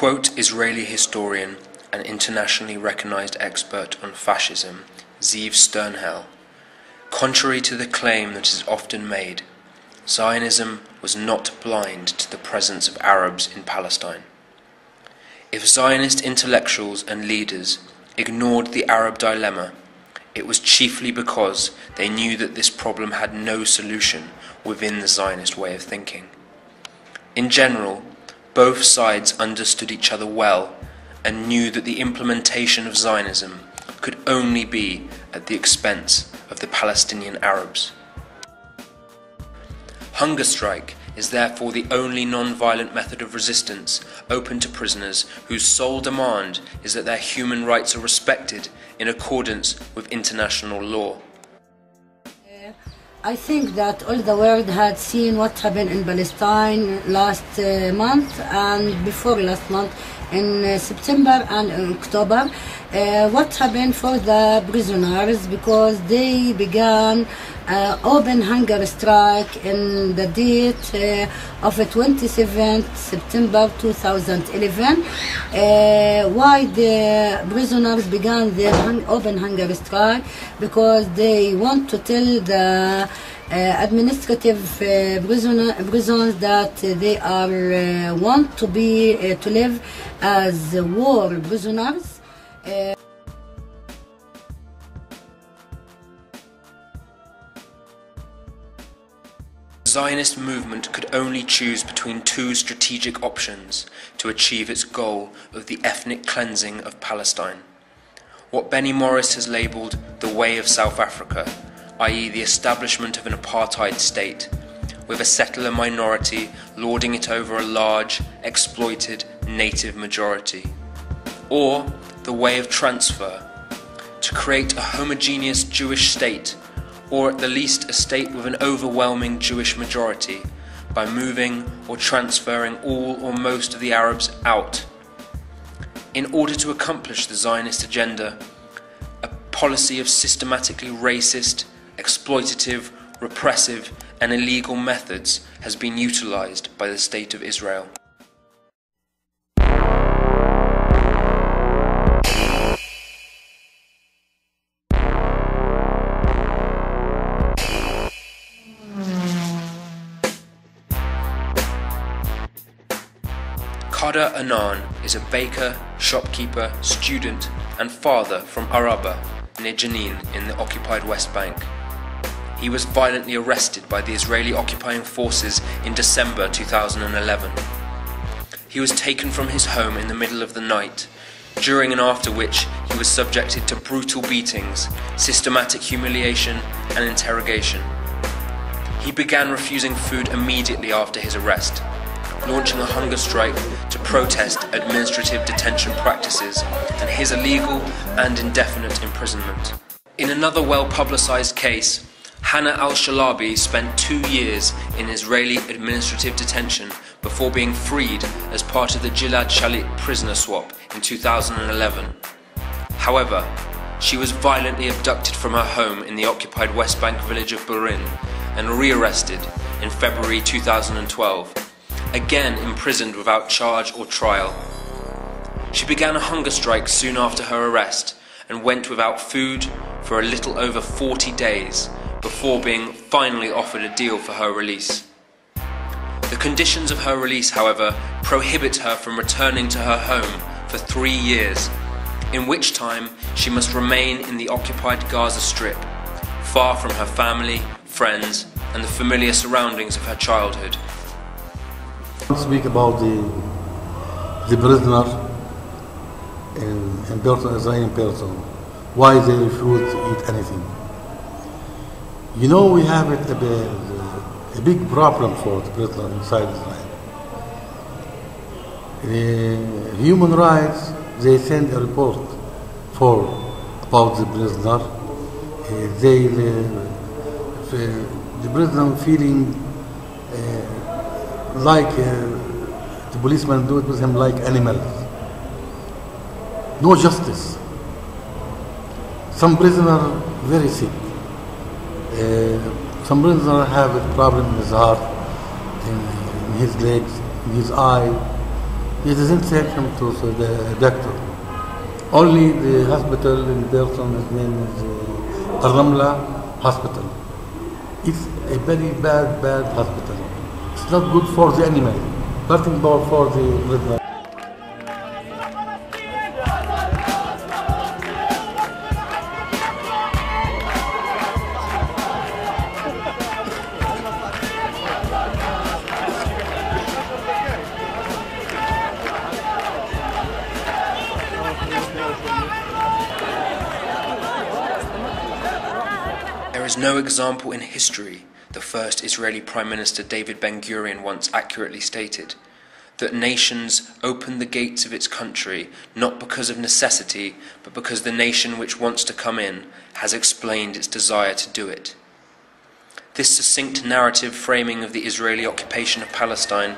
quote Israeli historian and internationally recognized expert on fascism, Ziv Sternhell, contrary to the claim that is often made, Zionism was not blind to the presence of Arabs in Palestine. If Zionist intellectuals and leaders ignored the Arab dilemma, it was chiefly because they knew that this problem had no solution within the Zionist way of thinking. In general, both sides understood each other well and knew that the implementation of Zionism could only be at the expense of the Palestinian Arabs. Hunger strike is therefore the only non-violent method of resistance open to prisoners whose sole demand is that their human rights are respected in accordance with international law. I think that all the world had seen what happened in Palestine last month and before last month in September and in October. What happened for the prisoners, because they began open hunger strike in the date of 27th September 2011. Why the prisoners began their open hunger strike? Because they want to tell the administrative prisons that they are want to be to live as war prisoners. The Zionist movement could only choose between two strategic options to achieve its goal of the ethnic cleansing of Palestine. What Benny Morris has labelled the way of South Africa, i.e. the establishment of an apartheid state, with a settler minority lording it over a large, exploited native majority. Or the way of transfer, to create a homogeneous Jewish state, or at the least a state with an overwhelming Jewish majority, by moving or transferring all or most of the Arabs out. In order to accomplish the Zionist agenda, a policy of systematically racist, exploitative, repressive and illegal methods has been utilized by the State of Israel. Kader Anan is a baker, shopkeeper, student and father from Araba, near Jenin in the occupied West Bank. He was violently arrested by the Israeli occupying forces in December 2011. He was taken from his home in the middle of the night, during and after which he was subjected to brutal beatings, systematic humiliation and interrogation. He began refusing food immediately after his arrest, launching a hunger strike to protest administrative detention practices and his illegal and indefinite imprisonment. In another well-publicized case, Hannah al-Shalabi spent 2 years in Israeli administrative detention before being freed as part of the Gilad Shalit prisoner swap in 2011. However, she was violently abducted from her home in the occupied West Bank village of Burin and rearrested in February 2012. Again imprisoned without charge or trial. She began a hunger strike soon after her arrest and went without food for a little over 40 days before being finally offered a deal for her release. The conditions of her release, however, prohibit her from returning to her home for 3 years, in which time she must remain in the occupied Gaza Strip, far from her family, friends and the familiar surroundings of her childhood. Speak about the prisoner in person, Israeli person, why they refuse to eat anything. You know, we have a big problem for the prisoner inside Israel. Human rights, they send a report about the prisoner. The prisoner feeling like the policemen do it with him like animals. No justice. Some prisoners very sick. Some prisoners have a problem in his heart, in his legs, in his eye. He doesn't take him to the doctor. Only the hospital in person, his name is Al-Ramla Hospital. It's a very bad hospital. It's not good for the animal, nothing for the prisoner. There is no example in history, the first Israeli Prime Minister David Ben-Gurion once accurately stated, that nations open the gates of its country not because of necessity, but because the nation which wants to come in has explained its desire to do it. This succinct narrative framing of the Israeli occupation of Palestine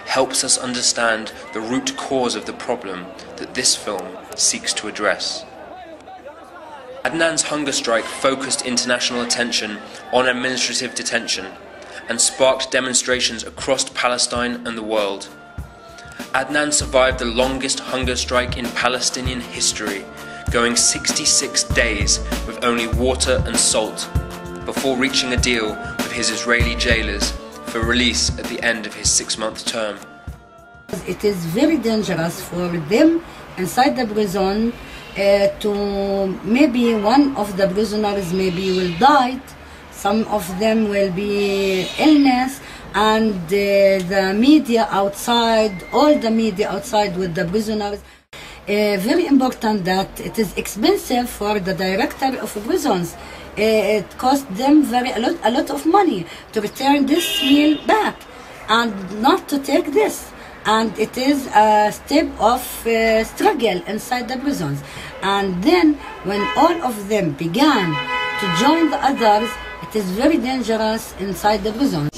helps us understand the root cause of the problem that this film seeks to address. Adnan's hunger strike focused international attention on administrative detention and sparked demonstrations across Palestine and the world. Adnan survived the longest hunger strike in Palestinian history, going 66 days with only water and salt, before reaching a deal with his Israeli jailers for release at the end of his 6-month term. It is very dangerous for them inside the prison to maybe one of the prisoners maybe will die, some of them will be illness, and the media outside, all the media outside with the prisoners. Very important that it is expensive for the director of prisons. It costs them a lot of money to return this meal back and not to take this. And it is a step of struggle inside the prisons. And then when all of them began to join the others, it is very dangerous inside the prisons.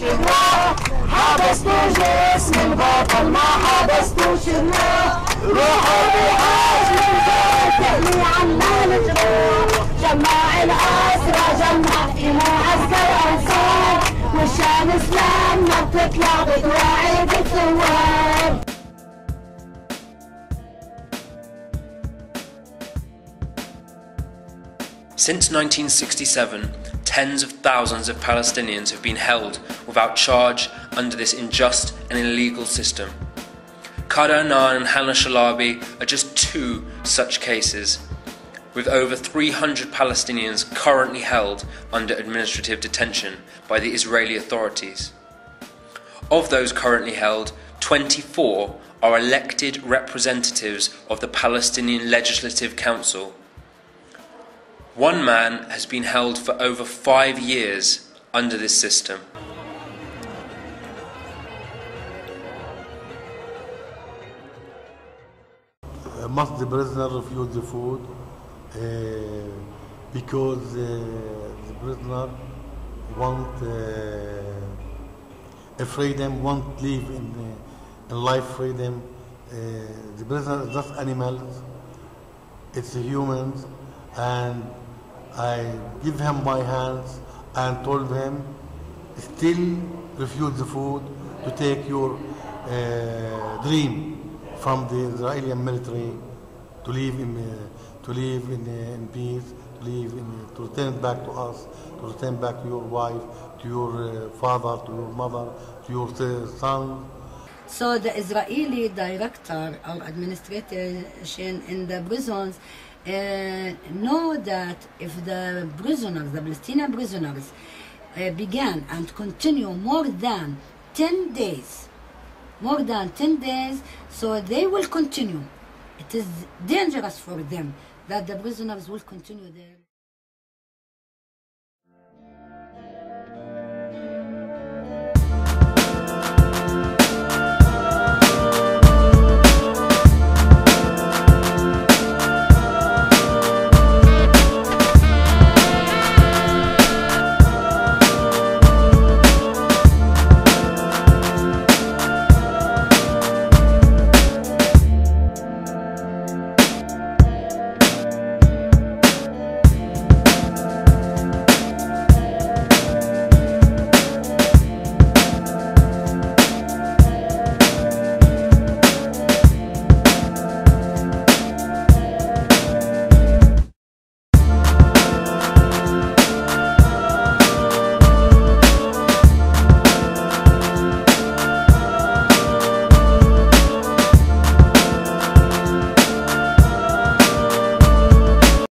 Since 1967, tens of thousands of Palestinians have been held without charge under this unjust and illegal system. Qadar Annan and Hannah Shalabi are just two such cases, with over 300 Palestinians currently held under administrative detention by the Israeli authorities. Of those currently held, 24 are elected representatives of the Palestinian Legislative Council. One man has been held for over 5 years under this system. Must the prisoner refuse the food because the prisoner want a freedom, want live in life freedom. The prisoner is just animals, it's humans, and I give him my hands and told him, still refuse the food to take your dream from the Israeli military to live in peace, to return back to us, to return back to your wife, to your father, to your mother, to your son. So the Israeli director or administration in the prisons know that if the prisoners, the Palestinian prisoners, began and continue more than 10 days, so they will continue. It is dangerous for them that the prisoners will continue there.